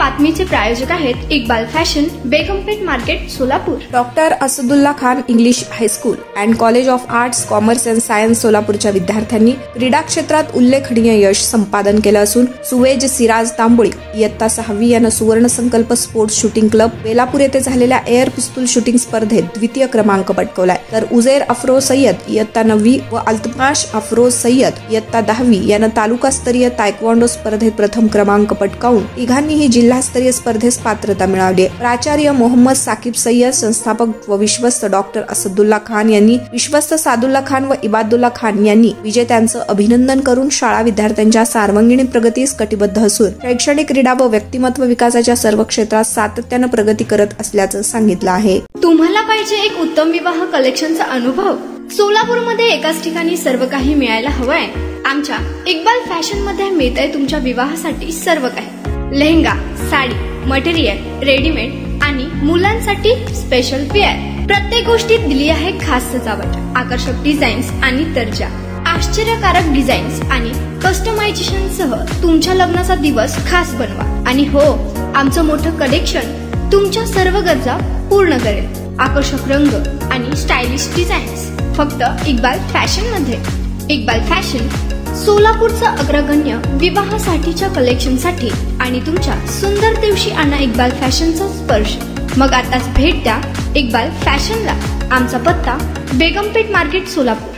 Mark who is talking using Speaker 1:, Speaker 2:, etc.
Speaker 1: बातमीचे प्रायोजक आहेत Iqbal fashion, Begumpeth market, Solapur.
Speaker 2: Doctor Asadullah Khan English high school and college of arts, commerce and science सोलापूरच्या विद्यार्थ्यांनी क्रीडा क्षेत्रात उल्लेखनीय यश संपादन केलं असून सुवेज सिराज तांबोळी इयत्ता 6वी यानं सुवर्ण संकल्प स्पोर्ट्स शूटिंग क्लब बेलापूर येथे झालेल्या एअर पिस्तूल शूटिंग स्पर्धेत द्वितीय क्रमांक पटकावलाय. तर उझेर अफरोज सय्यद इयत्ता 9वी व अल्तमाश अफरोज सय्यद इयत्ता 10वी यानं तालुकास्तरीय तायक्वांडो स्पर्धेत प्रथम क्रमांक पटकावून तिघांनीही जिल्हास्तरीय स्पर्धेस पात्रता मिळवली. प्राचार्य मोहम्मद साकिब सय्यद, संस्थापक व विश्वस्त डॉक्टर असदुल्ला खान यांनी विश्वस्त सादुल्ला खान व इबादुल्ला खान यांनी विजेत्यांचं अभिनंदन करून शाळा विद्यार्थ्यांच्या सर्वांगीण प्रगतीस कटिबद्ध असून शैक्षणिक, क्रीडा व व्यक्तिमत्व विकासाच्या सर्व क्षेत्रात सातत्यानं प्रगती करत असल्याचं सांगितलं आहे.
Speaker 1: तुम्हाला पाहिजे एक उत्तम विवाह कलेक्शनचा अनुभव? सोलापूरमध्ये एकाच ठिकाणी सर्व काही मिळायला हवंय. आमच्या इक्बाल फॅशन मध्ये मिळतंय तुमच्या विवाहासाठी सर्व काही. लेहंगा, साडी, मटेरियल, रेडीमेड आणि मुलांसाठी स्पेशल वेअर. प्रत्येक गोष्टीत दिली आहे खास सजावट, आकर्षक डिझाईन्स आणि दर्जा, आश्चर्यकारक डिझाईन्स आणि कस्टमायझेशन सह तुमच्या लग्नाचा दिवस खास बनवा. आणि हो, आमचं मोठं कलेक्शन तुमच्या सर्व गरजा पूर्ण करेल. आकर्षक रंग आणि स्टायलिश डिझाईन्स फक्त इक्बाल फॅशन मध्ये. इक्बाल फॅशन सोलापूरचा अग्रगण्य विवाहासाठीच्या कलेक्शनसाठी आणि तुमच्या सुंदर दिवशी आणा इक्बाल फॅशनचा स्पर्श. मग आताच भेट द्या इक्बाल फॅशनला. आमचा पत्ता बेगमपेठ मार्केट, सोलापूर.